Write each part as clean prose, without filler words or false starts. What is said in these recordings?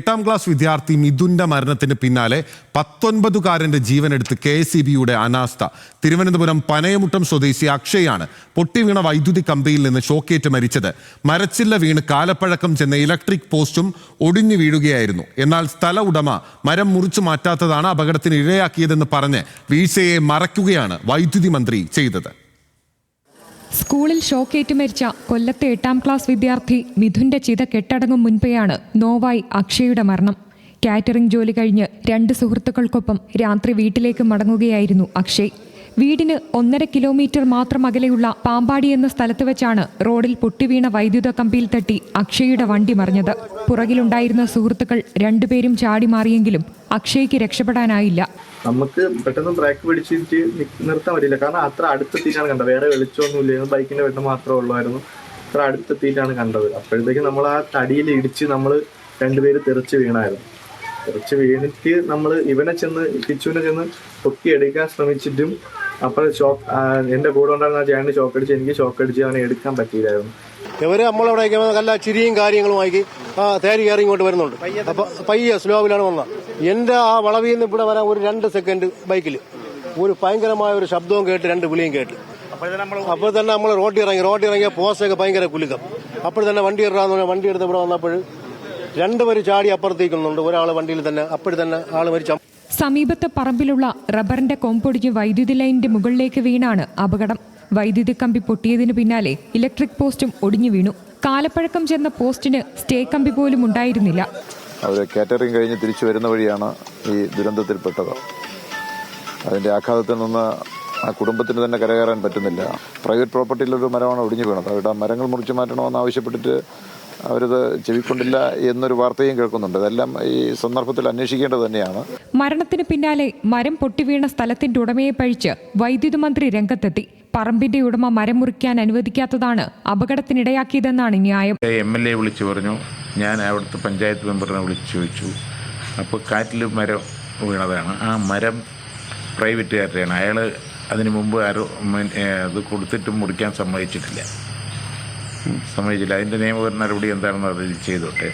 8ാം class വിദ്യാർത്ഥി മിഥുന്റെ മരണത്തിന് പിന്നാലെ 19കാരന്റെ ജീവനെടുത്ത് KSEBയുടെ അനാസ്ഥ. തിരുവനന്തപുരം പനയമുട്ടം സ്വദേശി അക്ഷയാണ് പൊട്ടിവീണ വൈദ്യുതി കമ്പിയിൽ നിന്ന് ഷോക്കേറ്റ് മരിച്ചത്. മരച്ചില്ല വീണ് കാലപ്പഴക്കം ചെന്ന ഇലക്ട്രിക് പോസ്റ്റും ഒടിഞ്ഞു വീഴുകയായിരുന്നു. എന്നാൽ സ്ഥല ഉടമ മരം മുറിച്ചു മാറ്റാത്തതാണ് അപകടത്തിന് ഇരയാക്കിയതെന്ന് പറഞ്ഞ് വീഴ്ചയെ മറയ്ക്കുകയാണ് വൈദ്യുതി മന്ത്രി ചെയ്തത്. സ്കൂളിൽ ഷോക്കേറ്റ് മരിച്ച കൊല്ലത്തെ 8ാം ക്ലാസ് വിദ്യാർത്ഥി മിഥുന്റെ ചിത കെട്ടടങ്ങും മുൻപെയാണ് നോവായി അക്ഷയുടെ മരണം. കാറ്ററിംഗ് ജോലി കഴിഞ്ഞ് 2 സുഹൃത്തുക്കൾക്കൊപ്പം രാത്രി വീട്ടിലേക്ക് മടങ്ങുകയായിരുന്നു അക്ഷയ്. വീടിന് 1.5 കിലോമീറ്റർ മാത്രം അകലെയുള്ള പാമ്പാടി എന്ന സ്ഥലത്ത് വെച്ചാണ് റോഡിൽ പൊട്ടിവീണ വൈദ്യുത കമ്പിയിൽ തട്ടി അക്ഷയുടെ വണ്ടി മറിഞ്ഞത്. പുറകിലുണ്ടായിരുന്ന സുഹൃത്തുക്കൾ 2 പേരും ചാടി മാറിയെങ്കിലും അക്ഷയ്ക്ക് രക്ഷപ്പെടാനായില്ല. നമുക്ക് പെട്ടെന്ന് ബ്രേക്ക് പിടിച്ചിട്ട് നിർത്താൻ പറ്റില്ല, കാരണം അത്ര അടുത്തെത്തിയിട്ടാണ് കണ്ടത്. വേറെ വെളിച്ചമൊന്നുമില്ല, ബൈക്കിന്റെ വെട്ടം മാത്രമേ ഉള്ളായിരുന്നു. അത്ര അടുത്തെത്തിയിട്ടാണ് കണ്ടത്. അപ്പോഴത്തേക്ക് നമ്മൾ ആ തടിയിൽ ഇടിച്ച് നമ്മൾ 2 പേര് തെറിച്ച് വീണായിരുന്നു. തെറിച്ച് വീണിട്ട് നമ്മൾ കിച്ചുവിനെ ചെന്ന് പൊക്കി എടുക്കാൻ ശ്രമിച്ചിട്ടും അപ്പോൾ എൻ്റെ കൂടെ ഉണ്ടായിരുന്ന ആ ചേട്ടന് ഷോക്കടിച്ച്, എനിക്ക് ഷോക്കടിച്ച് അവനെ എടുക്കാൻ പറ്റിയില്ലായിരുന്നു. ഇവര് നമ്മളവിടെ നല്ല ചിരിയും കാര്യങ്ങളുമായി തേരി കയറി ഇങ്ങോട്ട് വരുന്നുണ്ട്. അപ്പൊ പയ്യെ സ്ലോവിലാണ് വന്നത്. എന്റെ ആ വളവിൽ നിന്ന് ഇവിടെ വരാൻ ഒരു 2 സെക്കൻഡ് ബൈക്കിൽ ഒരു ഭയങ്കരമായ ഒരു ശബ്ദവും കേട്ട് 2 വിളിയും കേട്ട് അപ്പോൾ തന്നെ നമ്മൾ റോഡിൽ ഇറങ്ങിയ പോസ്റ്റൊക്കെ ഭയങ്കര കുലുക്കം. അപ്പോൾ തന്നെ വണ്ടി എടുത്ത് ഇവിടെ വന്നപ്പോൾ 2 പേര് ചാടി അപ്പുറത്തേക്കുന്നുണ്ട്. ഒരാൾ വണ്ടിയിൽ തന്നെ അപ്പോൾ തന്നെ ആള് മരിച്ചു. സമീപത്തെ പറമ്പിലുള്ള റബ്ബറിന്റെ കൊമ്പൊടിഞ്ഞ് വൈദ്യുതി ലൈനിന്റെ മുകളിലേക്ക് വീണാണ് അപകടം. വൈദ്യുതി കമ്പി പൊട്ടിയതിനു പിന്നാലെ ഇലക്ട്രിക് പോസ്റ്റും ഒടിഞ്ഞു വീണു. കാലപ്പഴക്കം ചെന്ന പോസ്റ്റിന് സ്റ്റേ കമ്പി പോലും ഉണ്ടായിരുന്നില്ല. അവർ കാറ്ററിംഗ് കഴിഞ്ഞ് തിരിച്ചു വരുന്ന വഴിയാണ് ഈ ദുരന്തത്തിൽപ്പെട്ടത്. അതിന്റെ ആഘാതത്തിൽ നിന്ന് ആ കുടുംബത്തിന് തന്നെ കരകയറാൻ പറ്റുന്നില്ല. പ്രൈവറ്റ് പ്രോപ്പർട്ടിയിലൊരു മരമാണ് ഒടിഞ്ഞു വീണത്. അവരുടെ മരങ്ങൾ മുറിച്ചു മാറ്റണമെന്ന് ആവശ്യപ്പെട്ടിട്ട് അവരത് ചെവിക്കൊണ്ടില്ല എന്നൊരു വാർത്തയും കേൾക്കുന്നുണ്ട്. അതെല്ലാം ഈ സന്ദർഭത്തിൽ അന്വേഷിക്കേണ്ടത് തന്നെയാണ്. മരണത്തിന് പിന്നാലെ മരം പൊട്ടിവീണ സ്ഥലത്തിന്റെ ഉടമയെ പഴിച്ച് വൈദ്യുതി മന്ത്രി രംഗത്തെത്തി. പറമ്പിന്റെ ഉടമ മരം മുറിക്കാൻ അനുവദിക്കാത്തതാണ് അപകടത്തിനിടയാക്കിയതെന്നാണ് ന്യായം. MLA വിളിച്ചു പറഞ്ഞു, ഞാൻ അവിടുത്തെ പഞ്ചായത്ത് മെമ്പറിനെ വിളിച്ചു ചോദിച്ചു. അപ്പോൾ കാറ്റിൽ മരം വീണതാണ്. ആ മരം പ്രൈവറ്റുകാരുടെയാണ്. അയാൾ അതിന് മുമ്പ് അത് കൊടുത്തിട്ടും മുറിക്കാൻ സമ്മതിച്ചില്ല. അതിന്റെ നിയമപര നടപടി എന്താണെന്ന് അത് ചെയ്തോട്ടെ.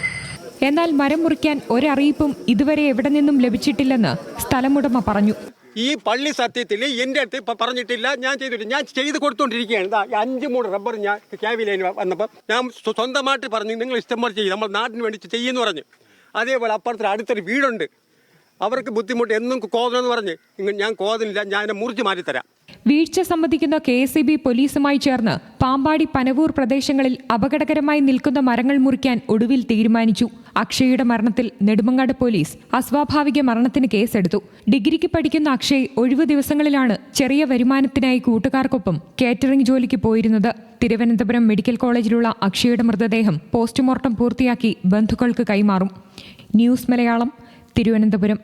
എന്നാൽ മരം മുറിക്കാൻ ഒരറിയിപ്പും ഇതുവരെ എവിടെ നിന്നും ലഭിച്ചിട്ടില്ലെന്ന് സ്ഥലമുടമ പറഞ്ഞു. ഈ പള്ളി സത്യത്തിൽ എന്റെ അടുത്ത് പറഞ്ഞിട്ടില്ല, ഞാൻ ചെയ്തിട്ടില്ല. ഞാൻ ചെയ്ത് കൊടുത്തോണ്ടിരിക്കുകയാണ്. 5 മൂട് റബ്ബർ ഞാൻ ക്യാബിലൈൻ വന്നപ്പോൾ ഞാൻ സ്വന്തമായിട്ട് പറഞ്ഞു, നിങ്ങൾ ഇഷ്ടം പോലെ ചെയ്യും, നമ്മൾ നാടിന് വേണ്ടി ചെയ്യുമെന്ന് പറഞ്ഞു. അതേപോലെ അപ്പുറത്ത് അടുത്തൊരു വീടുണ്ട്, അവർക്ക് ബുദ്ധിമുട്ട് എന്നും കോതണമെന്ന് പറഞ്ഞ് ഞാൻ കോതനില്ല, ഞാൻ എന്നെ മുറിച്ച് മാറ്റിത്തരാം. വീഴ്ച സമ്മതിക്കുന്ന KSEB പോലീസുമായി ചേർന്ന് പാമ്പാടി പനവൂർ പ്രദേശങ്ങളിൽ അപകടകരമായി നിൽക്കുന്ന മരങ്ങൾ മുറിക്കാൻ ഒടുവിൽ തീരുമാനിച്ചു. അക്ഷയുടെ മരണത്തിൽ നെടുമങ്ങാട് പോലീസ് അസ്വാഭാവിക മരണത്തിന് കേസെടുത്തു. ഡിഗ്രിക്ക് പഠിക്കുന്ന അക്ഷയ് ഒഴിവു ദിവസങ്ങളിലാണ് ചെറിയ വരുമാനത്തിനായി കൂട്ടുകാർക്കൊപ്പം കാറ്ററിംഗ് ജോലിക്ക് പോയിരുന്നത്. തിരുവനന്തപുരം മെഡിക്കൽ കോളേജിലുള്ള അക്ഷയുടെ മൃതദേഹം പോസ്റ്റ്മോർട്ടം പൂർത്തിയാക്കി ബന്ധുക്കൾക്ക് കൈമാറും. ന്യൂസ് മലയാളം, തിരുവനന്തപുരം.